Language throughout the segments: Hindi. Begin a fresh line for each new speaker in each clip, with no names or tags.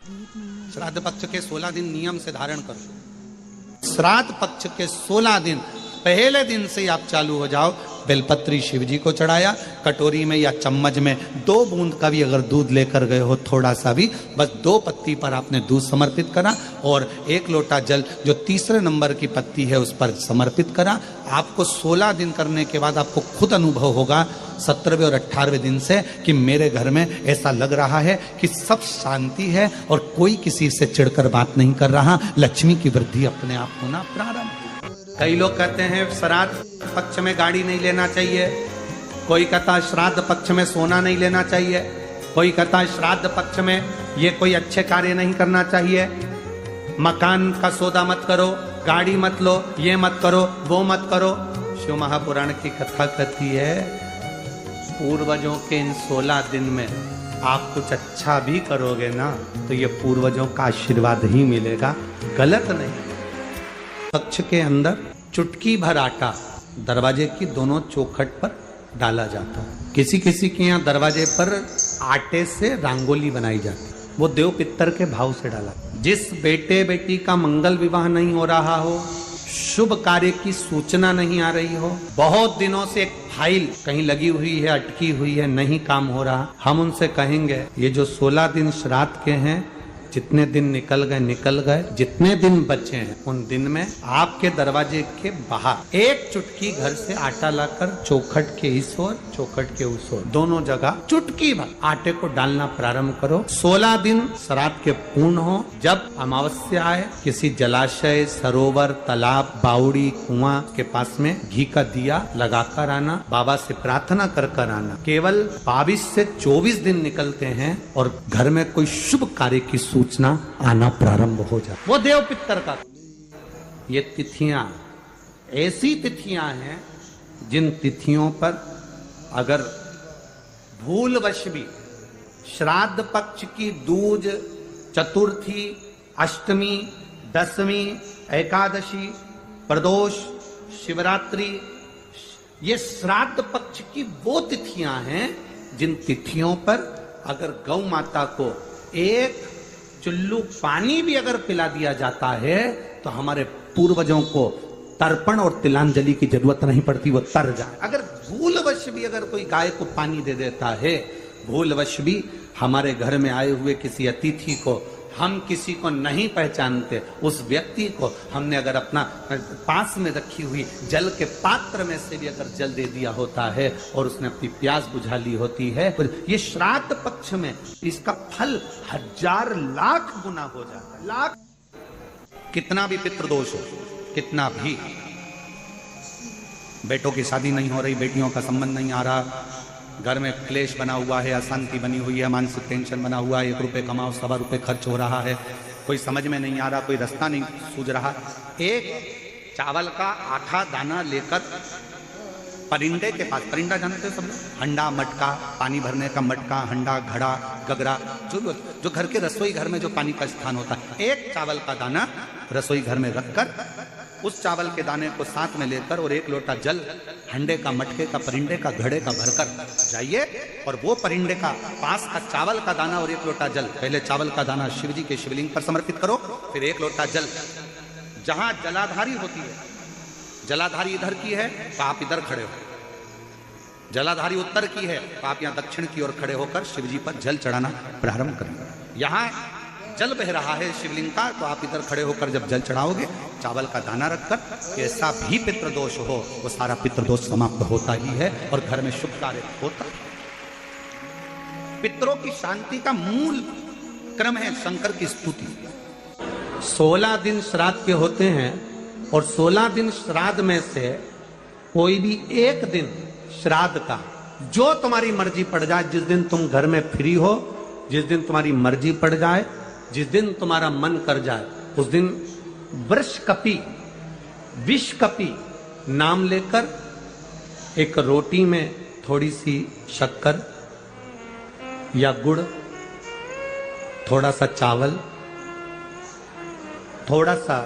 श्राद्ध पक्ष के 16 दिन नियम से धारण करो। श्राद्ध पक्ष के 16 दिन पहले दिन से आप चालू हो जाओ। बेलपत्री शिव जी को चढ़ाया, कटोरी में या चम्मच में 2 बूंद का भी अगर दूध लेकर गए हो, थोड़ा सा भी, बस 2 पत्ती पर आपने दूध समर्पित करा और 1 लोटा जल जो तीसरे नंबर की पत्ती है उस पर समर्पित करा। आपको 16 दिन करने के बाद आपको खुद अनुभव होगा 17वें और 18वें दिन से कि मेरे घर में ऐसा लग रहा है कि सब शांति है और कोई किसी से चिढ़कर बात नहीं कर रहा। लक्ष्मी की वृद्धि अपने आप होना प्रारंभ। कई लोग कहते हैं श्राद्ध पक्ष में गाड़ी नहीं लेना चाहिए, कोई कहता है श्राद्ध पक्ष में सोना नहीं लेना चाहिए, कोई कहता है श्राद्ध पक्ष में ये कोई अच्छे कार्य नहीं करना चाहिए, मकान का सौदा मत करो, गाड़ी मत लो, ये मत करो, वो मत करो। शिव महापुराण की कथा कहती है पूर्वजों के इन 16 दिन में आप कुछ अच्छा भी करोगे ना तो ये पूर्वजों का आशीर्वाद ही मिलेगा, गलत नहीं। पक्ष के अंदर चुटकी भर आटा दरवाजे की दोनों चौखट पर डाला जाता है। किसी किसी के यहाँ दरवाजे पर आटे से रंगोली बनाई जाती है, वो देव पितर के भाव से डाला। जिस बेटे बेटी का मंगल विवाह नहीं हो रहा हो, शुभ कार्य की सूचना नहीं आ रही हो, बहुत दिनों से एक फाइल कहीं लगी हुई है, अटकी हुई है, नहीं काम हो रहा, हम उनसे कहेंगे ये जो 16 दिन श्राद्ध के हैं, जितने दिन निकल गए, जितने दिन बचे हैं उन दिन में आपके दरवाजे के बाहर 1 चुटकी घर से आटा लाकर चौखट के इस ओर चौखट के उस ओर दोनों जगह चुटकी भर आटे को डालना प्रारंभ करो। 16 दिन श्राद्ध के पूर्ण हो। जब अमावस्या आए किसी जलाशय, सरोवर, तालाब, बावड़ी, कुआं के पास में घी का दिया लगाकर आना, बाबा से प्रार्थना कर आना। केवल 22 से 24 दिन निकलते हैं और घर में कोई शुभ कार्य की सूचना आना प्रारंभ हो जाए। वो देव पितर का। ये तिथियां ऐसी तिथियां हैं जिन तिथियों पर अगर भूलवश भी श्राद्ध पक्ष की दूज, चतुर्थी, अष्टमी, दशमी, एकादशी, प्रदोष, शिवरात्रि, ये श्राद्ध पक्ष की वो तिथियां हैं जिन तिथियों पर अगर गौ माता को 1 चुल्लू पानी भी अगर पिला दिया जाता है तो हमारे पूर्वजों को तर्पण और तिलांजलि की जरूरत नहीं पड़ती, वो तर जाए। अगर भूलवश भी अगर कोई गाय को पानी दे देता है, भूलवश भी हमारे घर में आए हुए किसी अतिथि को हम किसी को नहीं पहचानते, उस व्यक्ति को हमने अगर अपना पास में रखी हुई जल के पात्र में से भी अगर जल दे दिया होता है और उसने अपनी प्यास बुझा ली होती है, तो ये श्राद्ध पक्ष में इसका फल 1000 लाख गुना हो जाता है। लाख कितना भी पितृदोष हो, कितना भी बेटों की शादी नहीं हो रही, बेटियों का संबंध नहीं आ रहा, घर में क्लेश बना हुआ है, अशांति बनी हुई है, मानसिक टेंशन बना हुआ है, 1 रुपए कमाओ 1.25 रुपए खर्च हो रहा है, कोई समझ में नहीं आ रहा, कोई रास्ता नहीं सूझ रहा, एक चावल का आधा दाना लेकर परिंदे के पास, परिंदा जानते हो सब लोग, हंडा, मटका, पानी भरने का मटका, हंडा, घड़ा, गगरा, जो घर के रसोई घर में जो पानी का स्थान होता है, एक चावल का दाना रसोई घर में रखकर उस चावल के दाने को साथ में लेकर और 1 लोटा जल हंडे का, मटके का, परिंदे का, घड़े का भरकर जाइए और वो परिंदे का पास का चावल का दाना और 1 लोटा जल, पहले चावल का दाना शिव जी के शिवलिंग पर समर्पित करो, फिर 1 लोटा जल जहां जलाधारी होती है, जलाधारी इधर की है तो आप इधर खड़े हो, जलाधारी उत्तर की है तो आप यहाँ दक्षिण की ओर खड़े होकर शिव जी पर जल चढ़ाना प्रारंभ करें। यहाँ जल बह रहा है शिवलिंग का तो आप इधर खड़े होकर जब जल चढ़ाओगे, चावल का दाना रखकर, ऐसा भी पितृदोष हो वो सारा पितृदोष समाप्त होता ही है और घर में शुभ कार्य होता है। पितरों की शांति का मूल क्रम है शंकर की स्तुति। 16 दिन श्राद्ध के होते हैं और 16 दिन श्राद्ध में से कोई भी एक दिन श्राद्ध का जो तुम्हारी मर्जी पड़ जाए, जिस दिन तुम घर में फ्री हो, जिस दिन तुम्हारी मर्जी पड़ जाए, जिस दिन तुम्हारा मन कर जाए, उस दिन वृषकपि, विषकपि नाम लेकर एक रोटी में थोड़ी सी शक्कर या गुड़, थोड़ा सा चावल, थोड़ा सा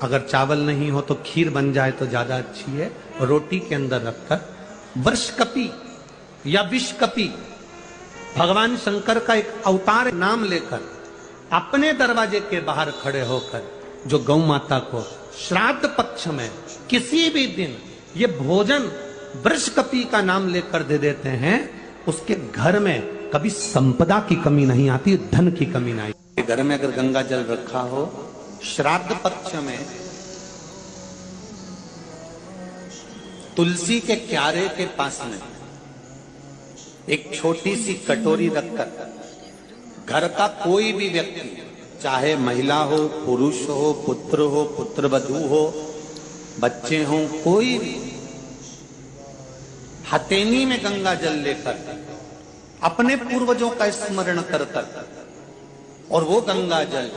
अगर चावल नहीं हो तो खीर बन जाए तो ज्यादा अच्छी है, रोटी के अंदर रखकर वृषकपि या विषकपि भगवान शंकर का एक अवतार नाम लेकर अपने दरवाजे के बाहर खड़े होकर जो गौ माता को श्राद्ध पक्ष में किसी भी दिन ये भोजन वृषकपी का नाम लेकर दे देते हैं, उसके घर में कभी संपदा की कमी नहीं आती, धन की कमी नहीं आती। घर में अगर गंगा जल रखा हो, श्राद्ध पक्ष में तुलसी के क्यारे के पास में एक छोटी सी कटोरी रखकर घर का कोई भी व्यक्ति, चाहे महिला हो, पुरुष हो, पुत्रवधू हो, बच्चे हो, कोई भी हथेली में गंगा जल लेकर अपने पूर्वजों का स्मरण कर और वो गंगा जल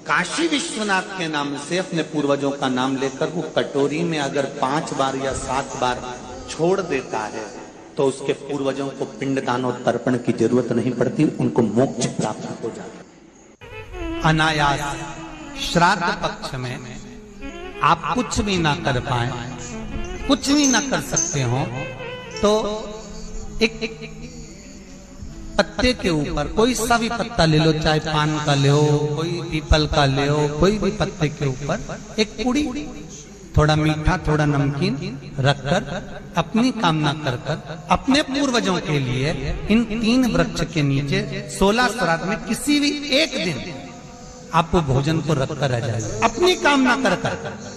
काशी विश्वनाथ के नाम से अपने पूर्वजों का नाम लेकर वो कटोरी में अगर 5 बार या 7 बार छोड़ देता है तो उसके पूर्वजों को पिंडदान और तर्पण की जरूरत नहीं पड़ती, उनको मोक्ष प्राप्त हो जाता। अनायास श्राद्ध पक्ष में आप कुछ भी ना कर पाए, कुछ भी ना कर सकते हो, तो एक पत्ते के ऊपर कोई सा भी पत्ता ले लो, चाहे पान का ले हो, कोई पीपल का ले हो, कोई भी पत्ते के ऊपर एक पुड़ी, थोड़ा मीठा थोड़ा नमकीन रखकर अपनी कामना कर अपने पूर्वजों के लिए इन 3 वृक्ष के नीचे 16 श्राद्ध में किसी भी एक दिन आप भोजन को रखकर रह जाए, अपनी कामना कर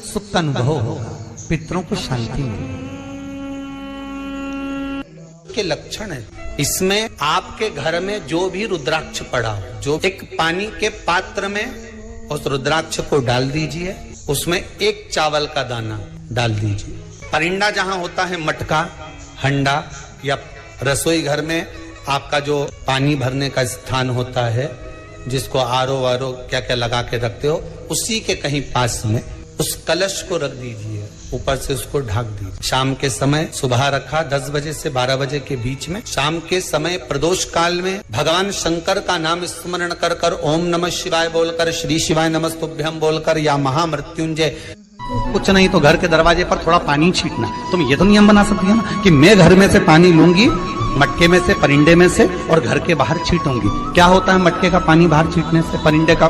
सुख का अनुभव होगा, पितरों को शांति मिलेगी के लक्षण है। इसमें आपके घर में जो भी रुद्राक्ष पड़ा हो, जो एक पानी के पात्र में उस रुद्राक्ष को डाल दीजिए, उसमें एक चावल का दाना डाल दीजिए। परिंदा जहां होता है, मटका, हंडा या रसोई घर में आपका जो पानी भरने का स्थान होता है, जिसको आरो वारो क्या क्या लगा के रखते हो, उसी के कहीं पास में उस कलश को रख दीजिए, ऊपर से उसको ढक दीजिए। शाम के समय, सुबह रखा 10 बजे से 12 बजे के बीच में, शाम के समय प्रदोष काल में भगवान शंकर का नाम स्मरण कर कर ओम नमः शिवाय बोलकर, श्री शिवाय नमस्तुभ्यम बोलकर या महामृत्युंजय, कुछ नहीं तो घर के दरवाजे पर थोड़ा पानी छींटना। तुम ये तो नियम बना सकती हो ना कि मैं घर में से पानी लूंगी, मटके में से, परिंदे में से, और घर के बाहर छींटूंगी। क्या होता है मटके का पानी बाहर छींटने से, परिंदे का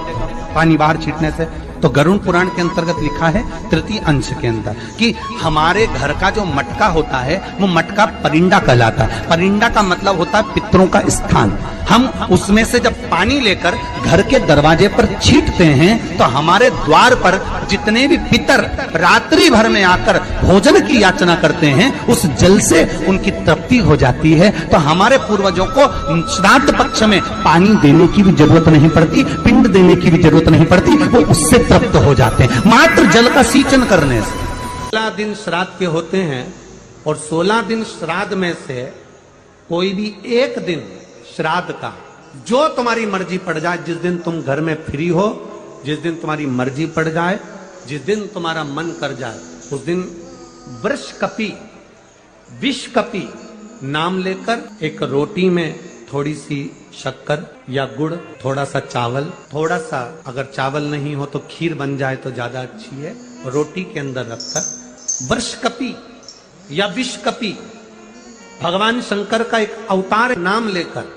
पानी बाहर छींटने से? तो गरुड़ पुराण के अंतर्गत लिखा है 3 अंश के अंदर कि हमारे घर का जो मटका होता है वो मटका परिंदा कहलाता है। परिंदा का मतलब होता है पितरों का स्थान। हम उसमें से जब पानी लेकर घर के दरवाजे पर छींटते हैं तो हमारे द्वार पर जितने भी पितर रात्रि भर में आकर भोजन की याचना करते हैं, उस जल से उनकी तृप्ति हो जाती है। तो हमारे पूर्वजों को श्राद्ध पक्ष में पानी देने की भी जरूरत नहीं पड़ती, पिंड देने की भी जरूरत नहीं पड़ती, वो उससे तृप्त हो जाते हैं मात्र जल का सिंचन करने से। 16 दिन श्राद्ध के होते हैं और 16 दिन श्राद्ध में से कोई भी एक दिन श्राद्ध का, जो तुम्हारी मर्जी पड़ जाए, जिस दिन तुम घर में फ्री हो, जिस दिन तुम्हारी मर्जी पड़ जाए, जिस दिन तुम्हारा मन कर जाए, उस दिन वृषकपी, विषकपी नाम लेकर एक रोटी में थोड़ी सी शक्कर या गुड़, थोड़ा सा चावल, थोड़ा सा अगर चावल नहीं हो तो खीर बन जाए तो ज्यादा अच्छी है, रोटी के अंदर रखकर वृषकपी या विषकपी भगवान शंकर का एक अवतार नाम लेकर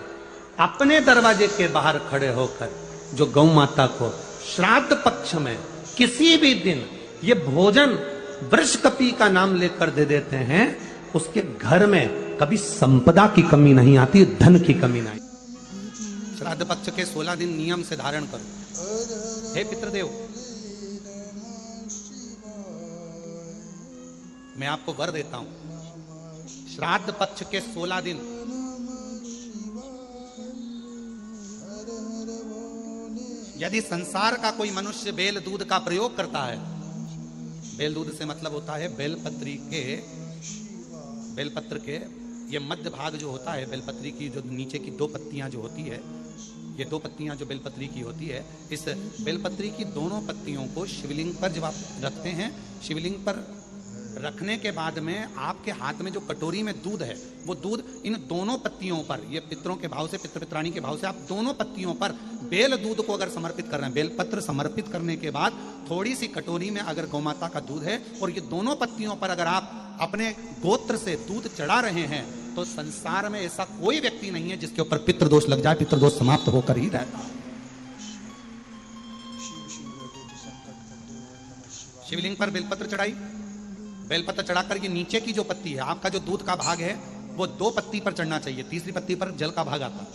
अपने दरवाजे के बाहर खड़े होकर जो गौ माता को श्राद्ध पक्ष में किसी भी दिन ये भोजन वृषकपी का नाम लेकर दे देते हैं, उसके घर में कभी संपदा की कमी नहीं आती, धन की कमी नहीं। श्राद्ध पक्ष के 16 दिन नियम से धारण करो। हे पितृदेव, मैं आपको वर देता हूं, श्राद्ध पक्ष के 16 दिन यदि संसार का कोई मनुष्य बेल दूध का प्रयोग करता है, बेल दूध से मतलब होता है बेलपत्र के ये मध्य भाग जो होता है, बेलपत्री की जो नीचे की 2 पत्तियां जो होती है, ये 2 पत्तियां जो बेलपत्री की होती है, इस बेलपत्री की दोनों पत्तियों को शिवलिंग पर जब आप रखते हैं, शिवलिंग पर रखने के बाद में आपके हाथ में जो कटोरी में दूध है, वो दूध इन दोनों पत्तियों पर, ये पितरों के भाव से, पितृ पित्राणी के भाव से, आप दोनों पत्तियों पर बेल दूध को अगर समर्पित कर रहे हैं, बेलपत्र समर्पित करने के बाद थोड़ी सी कटोरी में अगर गौमाता का दूध है और ये दोनों पत्तियों पर अगर आप अपने गोत्र से दूध चढ़ा रहे हैं, तो संसार में ऐसा कोई व्यक्ति नहीं है जिसके ऊपर पितृदोष लग जाए, पितृदोष समाप्त होकर ही रहता है। शिवलिंग पर बेलपत्र चढ़ाई, बेलपत्र चढ़ाकर के नीचे की जो पत्ती है, आपका जो दूध का भाग है वो 2 पत्ती पर चढ़ना चाहिए, तीसरी पत्ती पर जल का भाग आता है।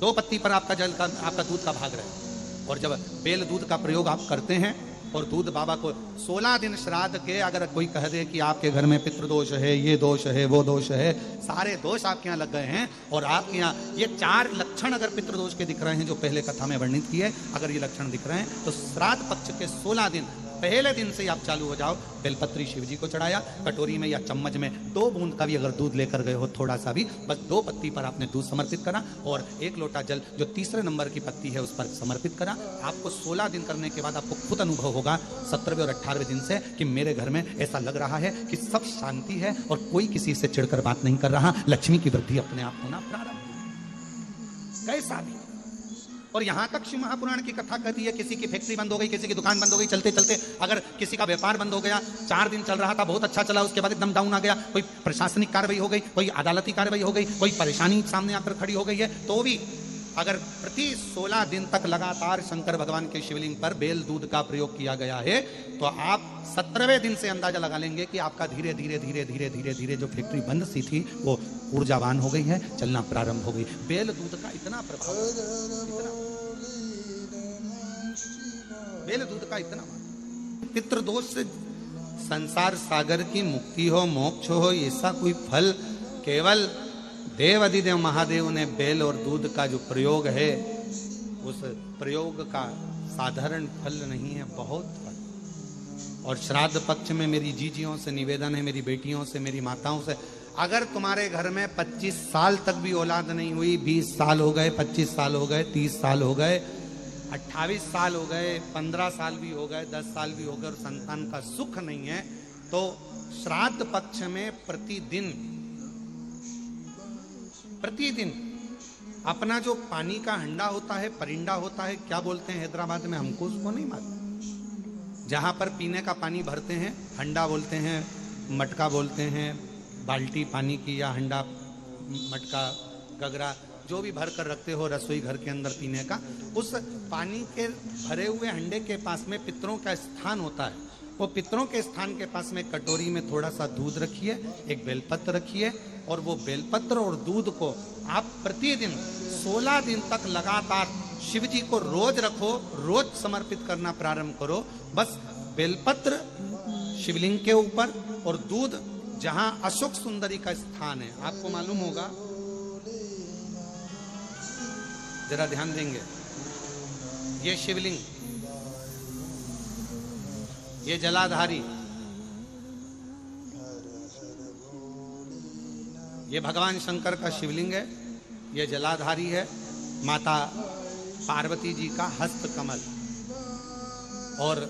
2 पत्ती पर आपका आपका दूध का भाग रहे। और जब बेल दूध का प्रयोग आप करते हैं और दूध बाबा को 16 दिन श्राद्ध के, अगर कोई कह दे कि आपके घर में पितृदोष है, ये दोष है, वो दोष है, सारे दोष आपके यहाँ लग गए हैं और आपके यहाँ ये 4 लक्षण अगर पितृदोष के दिख रहे हैं जो पहले कथा में वर्णित किए, अगर ये लक्षण दिख रहे हैं तो श्राद्ध पक्ष के 16 दिन पहले दिन से ही आप चालू हो जाओ। बेलपत्री शिव जी को चढ़ाया, कटोरी में या चम्मच में 2 बूंद का भी अगर दूध लेकर गए हो, थोड़ा सा भी, बस 2 पत्ती पर आपने दूध समर्पित करा और 1 लोटा जल जो तीसरे नंबर की पत्ती है उस पर समर्पित करा। आपको 16 दिन करने के बाद आपको खुद अनुभव होगा 17वें और 18वें दिन से कि मेरे घर में ऐसा लग रहा है कि सब शांति है और कोई किसी से चिढ़कर बात नहीं कर रहा, लक्ष्मी की वृद्धि अपने आप होना प्रारंभ। कैसा भी। और यहां तक शिव महापुराण की कथा कहती है किसी की फैक्ट्री बंद हो गई, किसी की दुकान बंद हो गई, चलते चलते अगर किसी का व्यापार बंद हो गया, 4 दिन चल रहा था, बहुत अच्छा चला, उसके बाद एकदम डाउन आ गया, कोई प्रशासनिक कार्रवाई हो गई, कोई अदालती कार्रवाई हो गई, कोई परेशानी सामने आकर खड़ी हो गई है, तो भी अगर प्रति 16 दिन तक लगातार शंकर भगवान के शिवलिंग पर बेल दूध का प्रयोग किया गया है, तो आप 17वें दिन से अंदाजा लगा लेंगे कि आपका धीरे धीरे धीरे धीरे धीरे धीरे जो फैक्ट्री बंद सी थी वो ऊर्जावान हो गई है, चलना प्रारंभ हो गई। बेल दूध का इतना प्रभाव, बेल दूध का इतना, पितृदोष से संसार सागर की मुक्ति हो, मोक्ष हो, ऐसा कोई फल केवल देव अधिदेव महादेव ने बेल और दूध का जो प्रयोग है उस प्रयोग का साधारण फल नहीं है, बहुत फल। और श्राद्ध पक्ष में मेरी जीजियों से निवेदन है, मेरी बेटियों से, मेरी माताओं से, अगर तुम्हारे घर में 25 साल तक भी औलाद नहीं हुई, 20 साल हो गए, 25 साल हो गए, 30 साल हो गए, 28 साल हो गए, 15 साल भी हो गए, 10 साल भी हो गए और संतान का सुख नहीं है, तो श्राद्ध पक्ष में प्रतिदिन अपना जो पानी का हंडा होता है, परिंडा होता है, क्या बोलते हैं हैदराबाद में, हमको उसको नहीं मालूम, जहां पर पीने का पानी भरते हैं, हंडा बोलते हैं, मटका बोलते हैं, बाल्टी पानी की या हंडा, मटका, गगरा, जो भी भर कर रखते हो रसोई घर के अंदर पीने का, उस पानी के भरे हुए हंडे के पास में पितरों का स्थान होता है। वो पितरों के स्थान के पास में कटोरी में थोड़ा सा दूध रखिए, एक बेलपत्र रखिए और वो बेलपत्र और दूध को आप प्रतिदिन 16 दिन तक लगातार शिव जी को रोज रखो, रोज समर्पित करना प्रारंभ करो। बस बेलपत्र शिवलिंग के ऊपर और दूध जहां अशोक सुंदरी का स्थान है, आपको मालूम होगा, जरा ध्यान देंगे, ये शिवलिंग, ये जलाधारी, ये भगवान शंकर का शिवलिंग है, ये जलाधारी है, माता पार्वती जी का हस्त कमल, और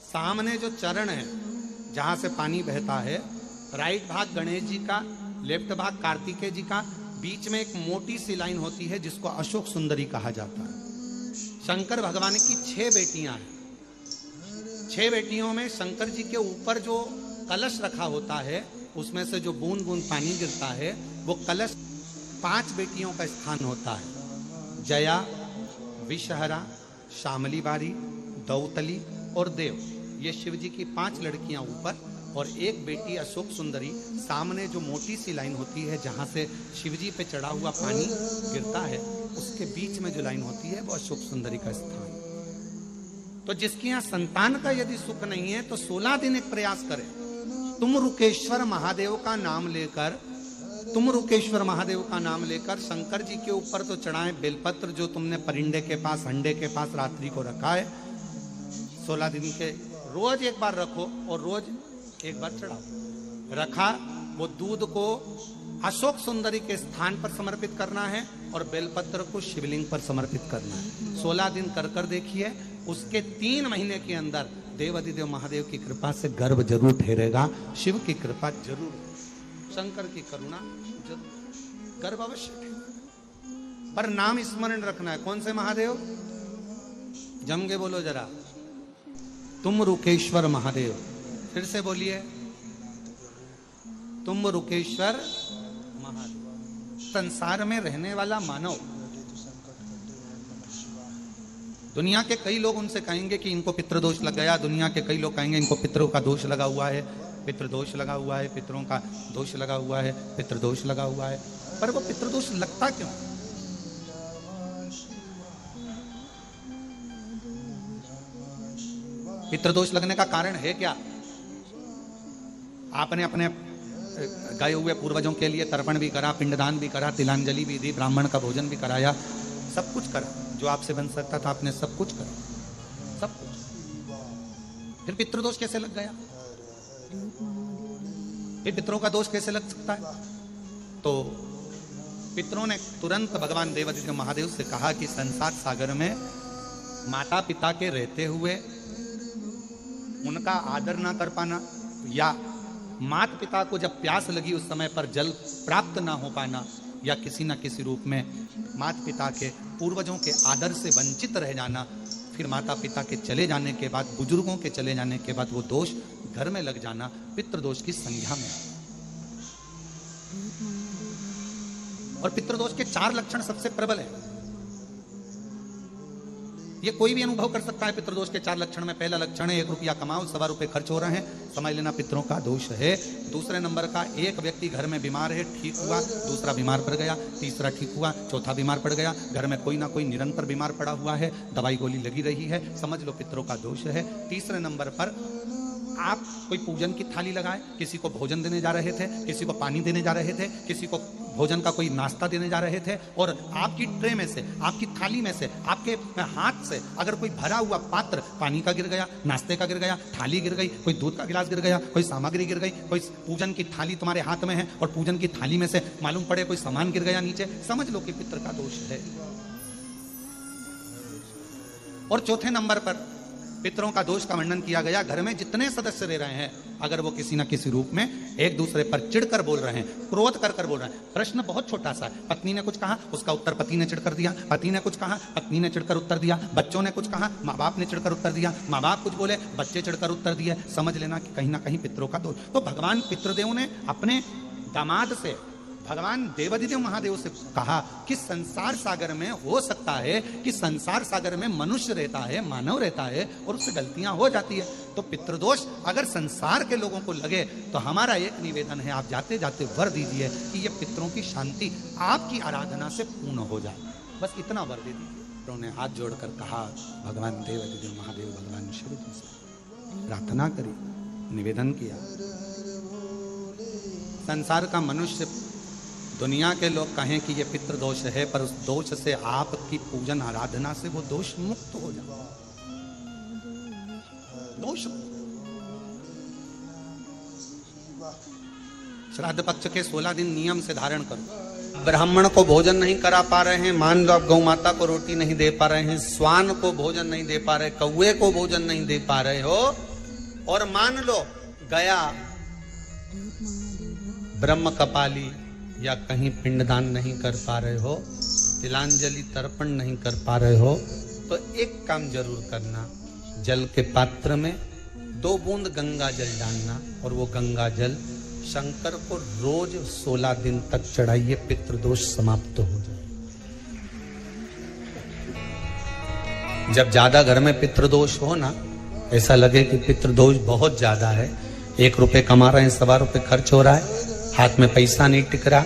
सामने जो चरण है जहां से पानी बहता है, राइट भाग गणेश जी का, लेफ्ट भाग कार्तिकेय जी का, बीच में एक मोटी सी लाइन होती है जिसको अशोक सुंदरी कहा जाता है। शंकर भगवान की 6 बेटियां हैं, 6 बेटियों में शंकर जी के ऊपर जो कलश रखा होता है उसमें से जो बूंद बूंद पानी गिरता है वो कलश 5 बेटियों का स्थान होता है, जया, विषहरा, शामली बारी, दौतली और देव। ये शिव जी की 5 लड़कियां ऊपर और एक बेटी अशोक सुंदरी, सामने जो मोटी सी लाइन होती है जहां से शिव जी पे चढ़ा हुआ पानी गिरता है उसके बीच में जो लाइन होती है वो अशोक सुंदरी का स्थान। तो जिसके यहाँ संतान का यदि सुख नहीं है तो 16 दिन एक प्रयास करें, तुम रुकेश्वर महादेव का नाम लेकर, तुम रुकेश्वर महादेव का नाम लेकर शंकर जी के ऊपर तो चढ़ाएं बेलपत्र जो तुमने परिंडे के पास, हंडे के पास रात्रि को रखा है, 16 दिन के रोज एक बार रखो और रोज एक बार चढ़ाओ। रखा, वो दूध को अशोक सुंदरी के स्थान पर समर्पित करना है और बेलपत्र को शिवलिंग पर समर्पित करना है। 16 दिन कर कर देखिए, उसके 3 महीने के अंदर देवाधिदेव महादेव की कृपा से गर्भ जरूर ठहरेगा, शिव की कृपा जरूर, शंकर की करुणा जरूर, गर्भ अवश्य ठहरेगा। पर नाम स्मरण रखना है, कौन से महादेव, जम के बोलो जरा, तुम रुकेश्वर महादेव। फिर से बोलिए, तुम रुकेश्वर महादेव। संसार में रहने वाला मानव दुनिया के कई लोग उनसे कहेंगे कि इनको पितृदोष लग गया, दुनिया के कई लोग कहेंगे इनको पितरों का दोष लगा हुआ है, पितृदोष लगा हुआ है, पितरों का दोष लगा हुआ है, पितृदोष लगा हुआ है। पर वो पितृदोष लगता क्यों? पितृदोष लगने का कारण है क्या? आपने अपने गए हुए पूर्वजों के लिए तर्पण भी करा, पिंडदान भी करा, तिलांजलि भी दी, ब्राह्मण का भोजन भी कराया, सब कुछ करा, जो आपसे बन सकता था आपने सब कुछ करा, सब कुछ। फिर पितृदोष कैसे लग गया? फिर पितरों का दोष कैसे लग सकता है? तो पितरों ने तुरंत भगवान देवादिदेव महादेव से कहा कि संसार सागर में माता पिता के रहते हुए उनका आदर ना कर पाना, या माता पिता को जब प्यास लगी उस समय पर जल प्राप्त ना हो पाना, या किसी न किसी रूप में माता पिता के पूर्वजों के आदर से वंचित रह जाना, फिर माता पिता के चले जाने के बाद, बुजुर्गों के चले जाने के बाद वो दोष घर में लग जाना पितृदोष की संज्ञा में। और पितृदोष के 4 लक्षण सबसे प्रबल है। ये कोई भी अनुभव कर सकता है। पितृदोष के 4 लक्षण में पहला लक्षण है 1 रुपया कमाओ, 1.25 रुपए खर्च हो रहे हैं, समझ लेना पितरों का दोष है। दूसरे नंबर का, एक व्यक्ति घर में बीमार है, ठीक हुआ, दूसरा बीमार पड़ गया, तीसरा ठीक हुआ, चौथा बीमार पड़ गया, घर में कोई ना कोई निरंतर बीमार पड़ा हुआ है, दवाई गोली लगी रही है, समझ लो पितरों का दोष है। तीसरे नंबर पर आप कोई पूजन की थाली लगाए, किसी को भोजन देने जा रहे थे, किसी को पानी देने जा रहे थे, किसी को भोजन का कोई नाश्ता देने जा रहे थे, और आपकी ट्रे में से, आपकी थाली में से, आपके हाथ से अगर कोई भरा हुआ पात्र पानी का गिर गया, नाश्ते का गिर गया, थाली गिर गई, कोई दूध का गिलास गिर गया, कोई सामग्री गिर गई, कोई पूजन की थाली तुम्हारे हाथ में है और पूजन की थाली में से मालूम पड़े कोई सामान गिर गया नीचे, समझ लो कि पितृ का दोष है। और चौथे नंबर पर पितरों का दोष का वर्णन किया गया, घर में जितने सदस्य रह रहे हैं, अगर वो किसी न किसी रूप में एक दूसरे पर चिढ़कर बोल रहे हैं, क्रोध कर बोल रहे हैं। प्रश्न बहुत छोटा सा है, पत्नी ने कुछ कहा, उसका उत्तर पति ने चिढ़कर दिया, पति ने कुछ कहा, पत्नी ने चिढ़कर उत्तर दिया, बच्चों ने कुछ कहा, माँ बाप ने चिढ़कर उत्तर दिया, माँ बाप कुछ बोले, बच्चे चिढ़कर उत्तर दिए, समझ लेना कि कहीं ना कहीं पितरों का दोष। तो भगवान पितृदेव ने अपने दामाद से, भगवान देवादिदेव महादेव से कहा कि संसार सागर में हो सकता है कि संसार सागर में मनुष्य रहता है, मानव रहता है, और उससे गलतियां हो जाती है। तो पितृदोष अगर संसार के लोगों को लगे तो हमारा एक निवेदन है, आप जाते जाते वर दीजिए कि ये पितरों की शांति आपकी आराधना से पूर्ण हो जाए, बस इतना वर दे दीजिए। उन्होंने हाथ जोड़कर कहा, भगवान देवादिदेव महादेव भगवान शिव जी से प्रार्थना करी, निवेदन किया। संसार का मनुष्य, दुनिया के लोग कहें कि ये पितृदोष है, पर उस दोष से आपकी पूजन आराधना से वो दोष मुक्त हो जाए। दोष श्राद्ध पक्ष के 16 दिन नियम से धारण करो। ब्राह्मण को भोजन नहीं करा पा रहे हैं, मान लो आप गौ माता को रोटी नहीं दे पा रहे हैं, स्वान को भोजन नहीं दे पा रहे, कौवे को भोजन नहीं दे पा रहे हो, और मान लो गया ब्रह्म कपाली या कहीं पिंडदान नहीं कर पा रहे हो, तिलांजलि तर्पण नहीं कर पा रहे हो, तो एक काम जरूर करना, जल के पात्र में 2 बूंद गंगा जल डालना, और वो गंगा जल शंकर को रोज 16 दिन तक चढ़ाइए, पितृदोष समाप्त हो जाए। जब ज्यादा घर में पितृदोष हो ना, ऐसा लगे कि पितृदोष बहुत ज्यादा है, 1 रुपए कमा रहे हैं, 1.25 रुपए खर्च हो रहा है, हाथ में पैसा नहीं टिक रहा,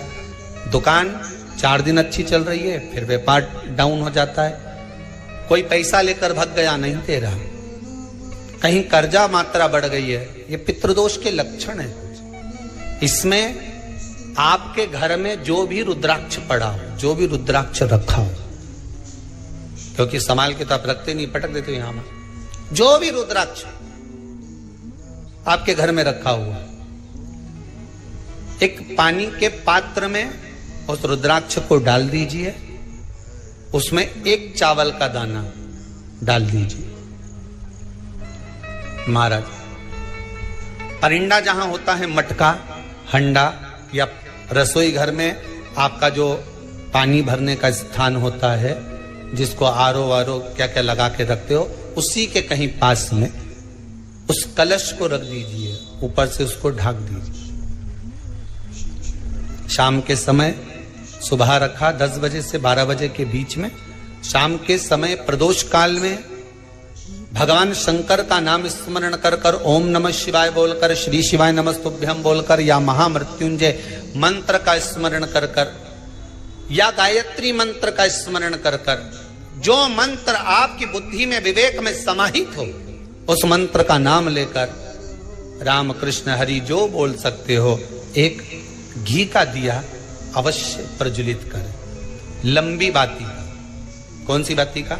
दुकान 4 दिन अच्छी चल रही है, फिर व्यापार डाउन हो जाता है, कोई पैसा लेकर भग गया, नहीं दे रहा, कहीं कर्जा मात्रा बढ़ गई है, ये पितृदोष के लक्षण है। इसमें आपके घर में जो भी रुद्राक्ष पड़ा हो, जो भी रुद्राक्ष रखा हो, क्योंकि संभाल के तो आप रखते नहीं, पटक देते हो यहां में, जो भी रुद्राक्ष आपके घर में रखा हुआ, एक पानी के पात्र में उस रुद्राक्ष को डाल दीजिए, उसमें 1 चावल का दाना डाल दीजिए। महाराज, परिंदा जहां होता है, मटका, हंडा या रसोई घर में आपका जो पानी भरने का स्थान होता है, जिसको आरो वारो क्या क्या लगा के रखते हो, उसी के कहीं पास में उस कलश को रख दीजिए, ऊपर से उसको ढक दीजिए। शाम के समय, सुबह रखा 10 बजे से 12 बजे के बीच में, शाम के समय प्रदोष काल में भगवान शंकर का नाम स्मरण कर कर, ओम नमः शिवाय बोलकर, श्री शिवाय नमस्तुभ्यं बोलकर, या महामृत्युंजय मंत्र का स्मरण कर कर, या गायत्री मंत्र का स्मरण कर कर, जो मंत्र आपकी बुद्धि में विवेक में समाहित हो उस मंत्र का नाम लेकर राम कृष्ण हरि जो बोल सकते हो, एक घी का दिया अवश्य प्रज्वलित करें। लंबी बाती का, कौन सी बाती का?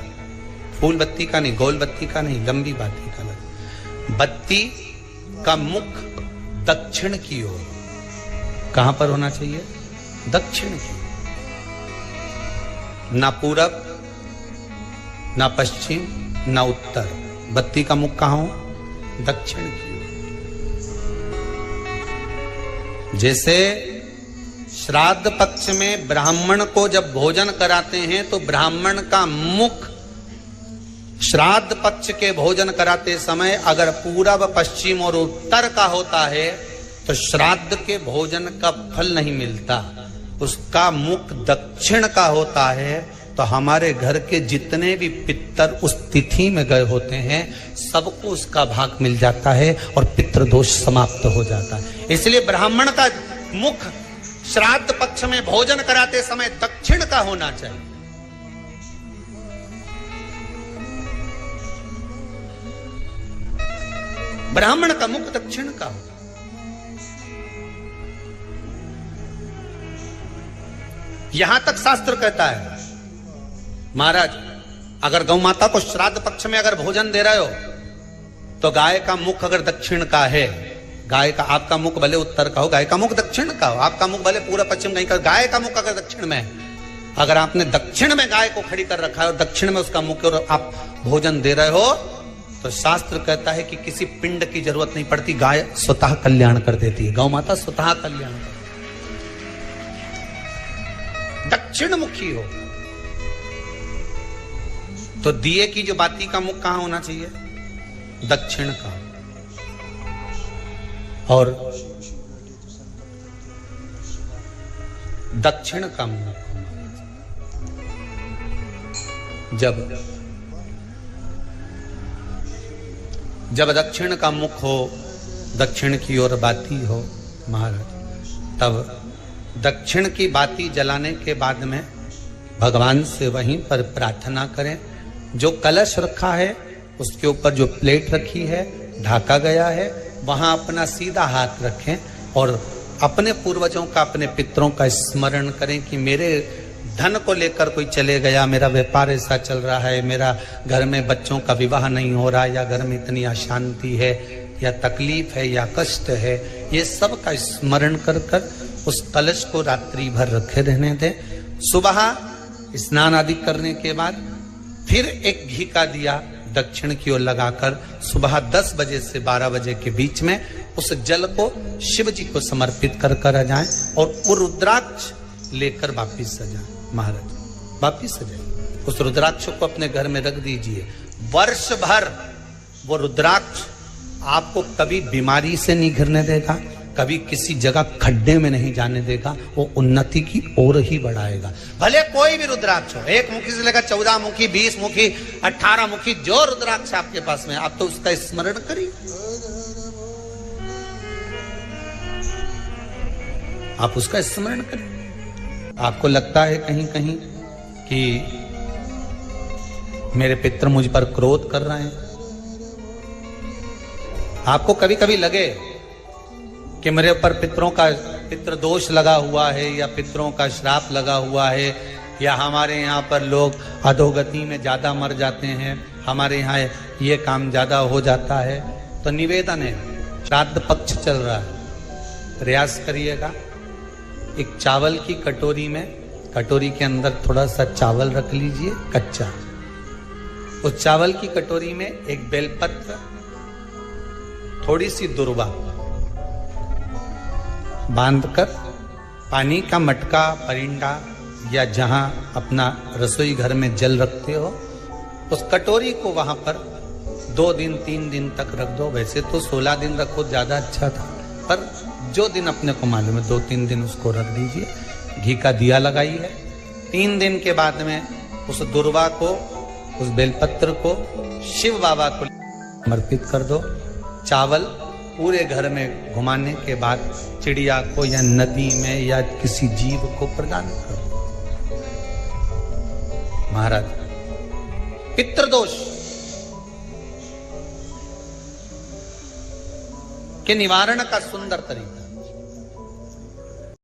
फूल बत्ती का नहीं, गोल बत्ती का नहीं, लंबी बाती का। बत्ती का मुख दक्षिण की ओर, कहां पर होना चाहिए? दक्षिण की, ना पूरब ना पश्चिम ना उत्तर। बत्ती का मुख कहां हो? दक्षिण की। जैसे श्राद्ध पक्ष में ब्राह्मण को जब भोजन कराते हैं तो ब्राह्मण का मुख श्राद्ध पक्ष के भोजन कराते समय अगर पूरब पश्चिम और उत्तर का होता है तो श्राद्ध के भोजन का फल नहीं मिलता। उसका मुख दक्षिण का होता है तो हमारे घर के जितने भी पितर उस तिथि में गए होते हैं सबको उसका भाग मिल जाता है और पितृदोष समाप्त हो जाता है। इसलिए ब्राह्मण का मुख श्राद्ध पक्ष में भोजन कराते समय दक्षिण का होना चाहिए। ब्राह्मण का मुख दक्षिण का हो। यहां तक शास्त्र कहता है महाराज, अगर गौ माता को श्राद्ध पक्ष में अगर भोजन दे रहे हो तो गाय का मुख अगर दक्षिण का है, गाय का, आपका मुख भले उत्तर का हो, गाय का मुख दक्षिण का हो, आपका मुख भले पूरा पश्चिम नहीं का, गाय का मुख अगर दक्षिण में है, अगर आपने दक्षिण में गाय को खड़ी कर रखा है और दक्षिण में उसका मुख और आप भोजन दे रहे हो तो शास्त्र कहता है कि किसी पिंड की जरूरत नहीं पड़ती, गाय स्वतः कल्याण कर देती है। गौ माता स्वतः कल्याण कर, दक्षिण मुखी हो। तो दिए की जो बाती का मुख कहां होना चाहिए? दक्षिण का। और दक्षिण का मुख जब दक्षिण का मुख हो, दक्षिण की ओर बाती हो महाराज, तब दक्षिण की बाती जलाने के बाद में भगवान से वहीं पर प्रार्थना करें। जो कलश रखा है उसके ऊपर जो प्लेट रखी है, ढाका गया है, वहां अपना सीधा हाथ रखें और अपने पूर्वजों का, अपने पितरों का स्मरण करें कि मेरे धन को लेकर कोई चले गया, मेरा व्यापार ऐसा चल रहा है, मेरा घर में बच्चों का विवाह नहीं हो रहा, या घर में इतनी अशांति है या तकलीफ है या कष्ट है, ये सब का स्मरण कर कर उस कलश को रात्रि भर रखे रहने दें। सुबह स्नान आदि करने के बाद फिर एक घी का दिया दक्षिण की ओर लगाकर सुबह 10 बजे से 12 बजे के बीच में उस जल को शिव जी को समर्पित कर कर जाएं और वो रुद्राक्ष लेकर वापिस सजाएं। महाराज वापिस सजाएं, उस रुद्राक्ष को अपने घर में रख दीजिए। वर्ष भर वो रुद्राक्ष आपको कभी बीमारी से नहीं घिरने देगा, कभी किसी जगह खड्डे में नहीं जाने देगा, वो उन्नति की ओर ही बढ़ाएगा। भले कोई भी रुद्राक्ष हो, 1 मुखी से लेकर 14 मुखी, 20 मुखी, 18 मुखी, जो रुद्राक्ष आपके पास में, आप तो उसका स्मरण करिए। आप उसका स्मरण करिए। आपको लगता है कहीं कहीं कि मेरे पितर मुझ पर क्रोध कर रहे हैं, आपको कभी कभी लगे कि मेरे ऊपर पितरों का पितृ दोष लगा हुआ है या पितरों का श्राप लगा हुआ है, या हमारे यहाँ पर लोग अधोगति में ज्यादा मर जाते हैं, हमारे यहाँ ये काम ज्यादा हो जाता है, तो निवेदन है, श्राद्ध पक्ष चल रहा है, प्रयास करिएगा। एक चावल की कटोरी में, कटोरी के अंदर थोड़ा सा चावल रख लीजिए कच्चा, उस चावल की कटोरी में एक बेलपत्र, थोड़ी सी दुर्वा बांधकर पानी का मटका, परिंडा या जहां अपना रसोई घर में जल रखते हो, उस कटोरी को वहां पर 2 दिन 3 दिन तक रख दो। वैसे तो 16 दिन रखो ज्यादा अच्छा था, पर जो दिन अपने को मालूम है 2-3 दिन उसको रख दीजिए। घी का दिया लगाइए। 3 दिन के बाद में उस दुर्वा को उस बेलपत्र को शिव बाबा को समर्पित कर दो। चावल पूरे घर में घुमाने के बाद चिड़िया को या नदी में या किसी जीव को प्रदान कर दो। महाराज, पितृदोष के निवारण का सुंदर तरीका।